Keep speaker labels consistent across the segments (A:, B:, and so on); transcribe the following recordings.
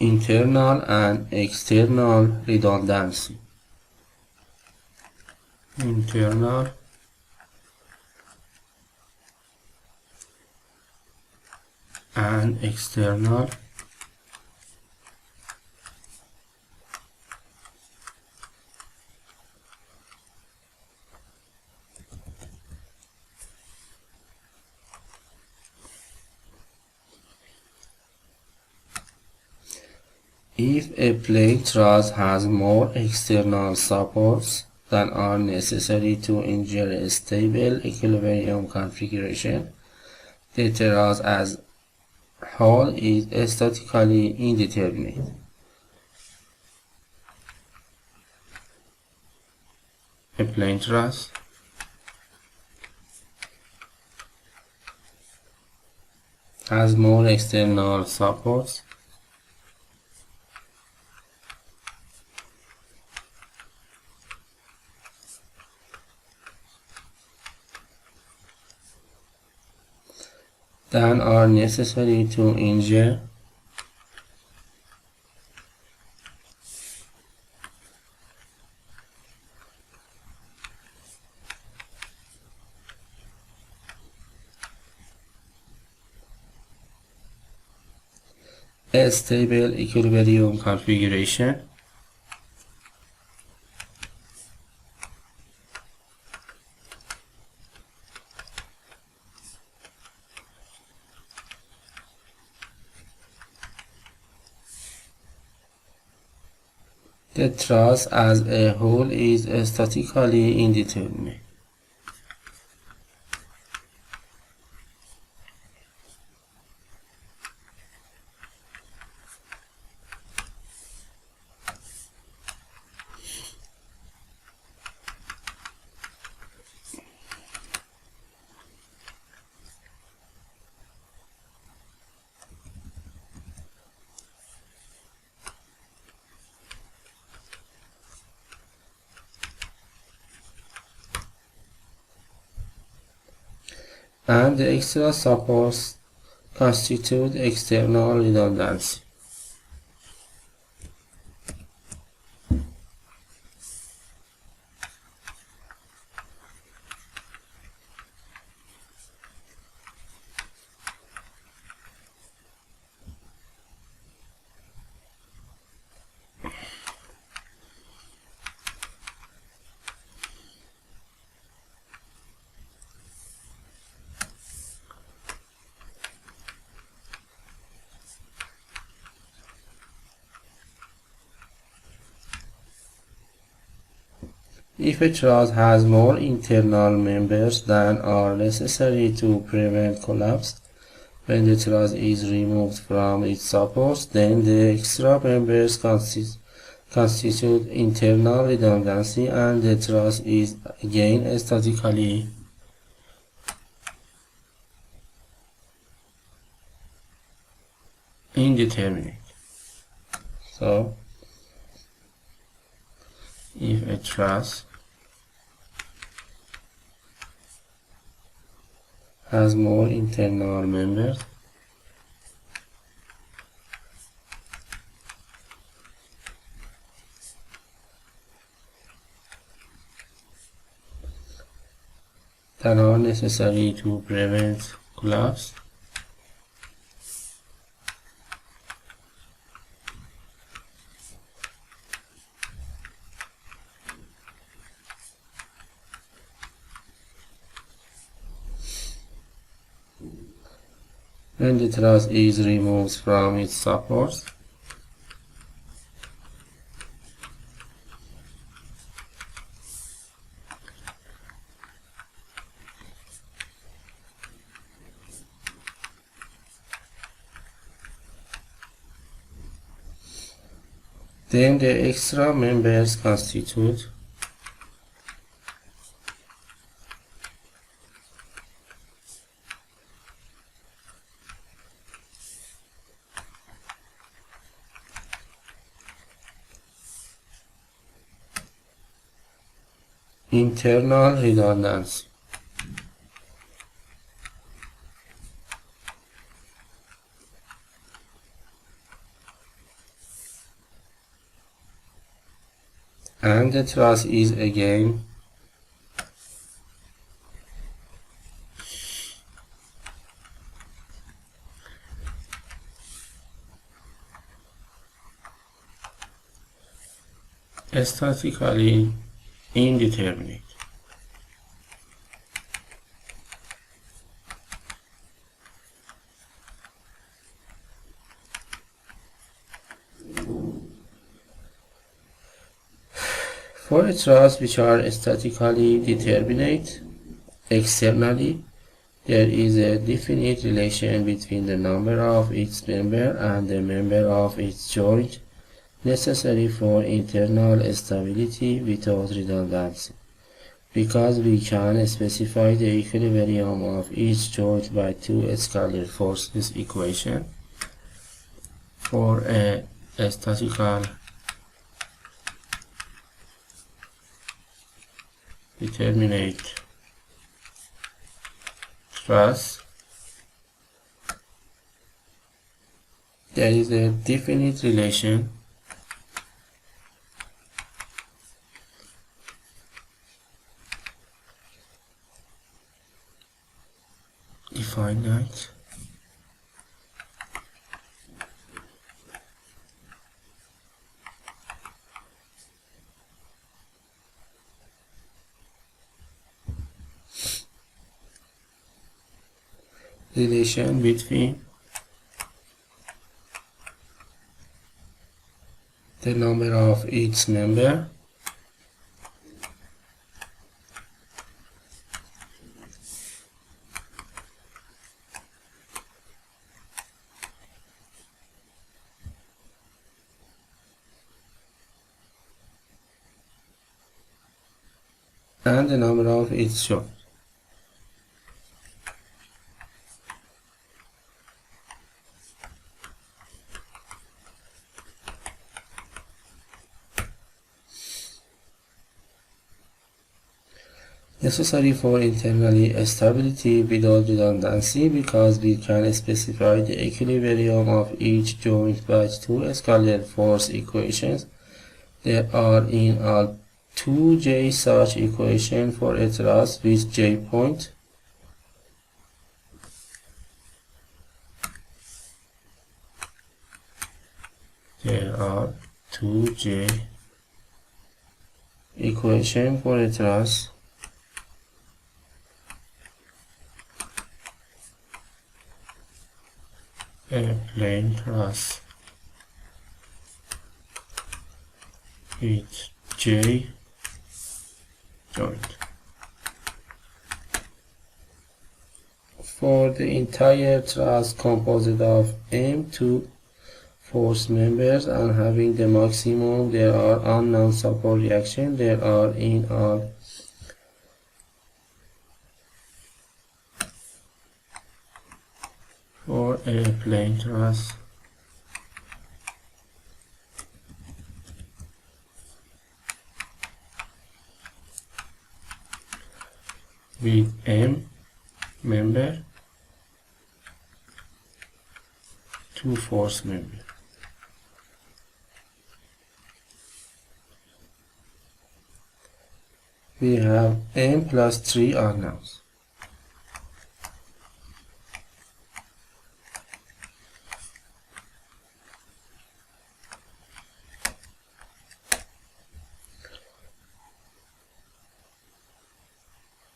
A: internal and external redundancy. Internal and external if a plate truss has more external supports than are necessary to ensure a stable equilibrium configuration, the truss as whole is statically indeterminate. A plane truss has more external supports than are necessary to ensure a stable equilibrium configuration. The truss as a whole is statically indeterminate. And the extra supports constitute external redundancy. If a truss has more internal members than are necessary to prevent collapse, when the truss is removed from its supports, then the extra members constitute internal redundancy and the truss is again statically indeterminate. So, if a truss has more internal members that are necessary to prevent collapse, when the truss is removed from its supports, then the extra members constitute internal redundancy. and the truss is again statically indeterminate. For a truss which are statically determinate externally, there is a definite relation between the number of its member and the member of its joint necessary for internal stability without redundancy, because we can specify the equilibrium of each joint by two scalar forces equation for a statical determinate truss. There is a definite relation finite relation between the number of its member and the number of its joint. Necessary for internal stability without redundancy, because we can specify the equilibrium of each joint by two scalar force equations. There are in all 2J such equations for a truss with J point. There are 2J equations for a truss a plane truss with J joint. For the entire truss composed of M2 force members and having the maximum, there are unknown support reactions. There are in all for a plane truss with M member, 2 force member. We have M plus 3 unknowns.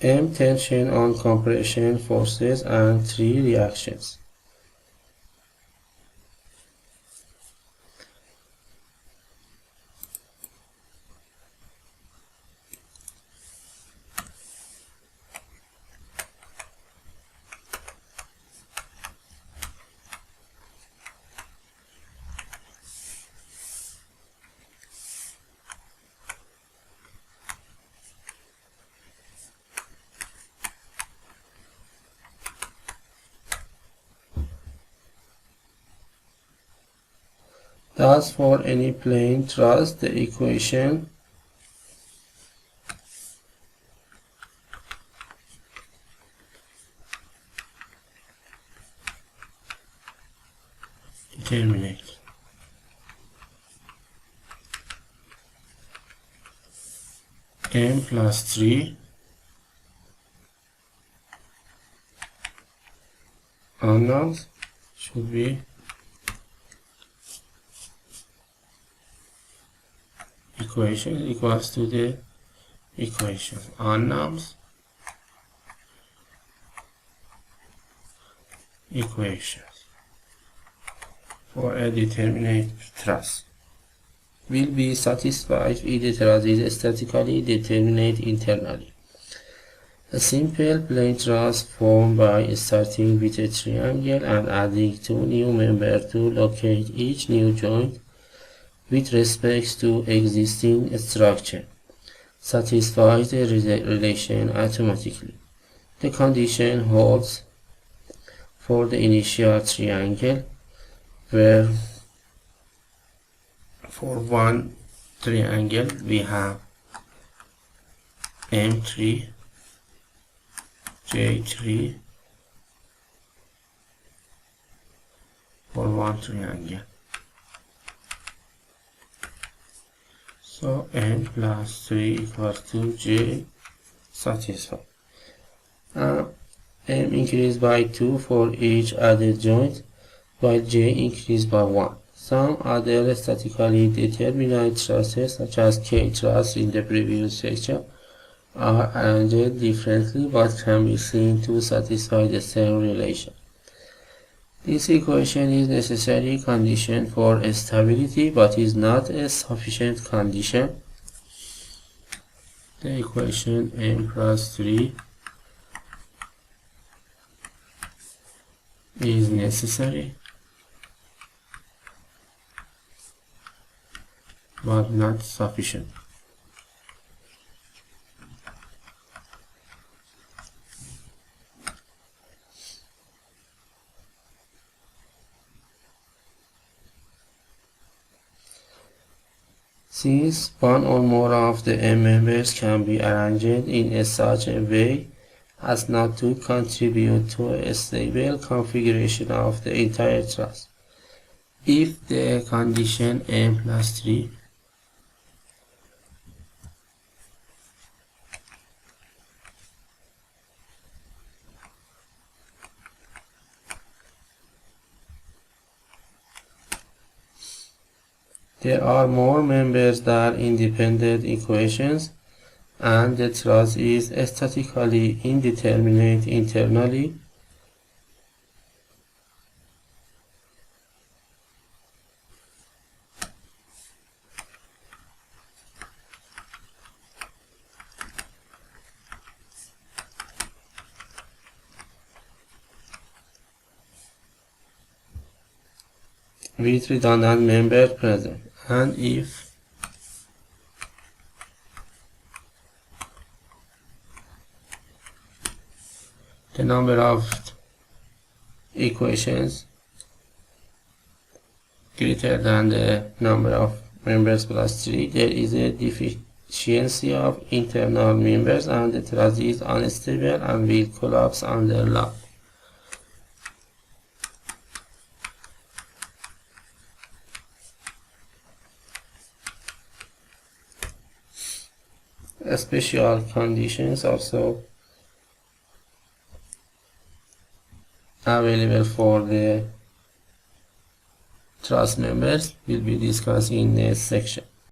A: M tension on compression forces and 3 reactions. Thus, for any plane truss, the equation determinate m plus 3 unknowns should be equation equals to the equation unknowns equations for a determinate truss will be satisfied if the truss is statically determinate internally. A simple plane truss formed by starting with a triangle and adding two new members to locate each new joint with respect to existing structure satisfies the relation automatically. The condition holds for the initial triangle, where for one triangle we have M3, J3 for one triangle. So M plus 3 equals to J satisfied. M increased by 2 for each added joint, while J increased by 1. Some other statically determinate trusses, such as K truss in the previous section, are arranged differently but can be seen to satisfy the same relation. This equation is a necessary condition for stability but is not a sufficient condition. The equation M plus 3 is necessary but not sufficient. Since one or more of the M members can be arranged in such a way as not to contribute to a stable configuration of the entire truss, if the condition M plus 3 there are more members than independent equations, and the truss is statically indeterminate internally, with redundant members present, and if the number of equations greater than the number of members plus 3, there is a deficiency of internal members and the truss is unstable and will collapse under load. Special conditions also available for the truss members will be discussed in this section.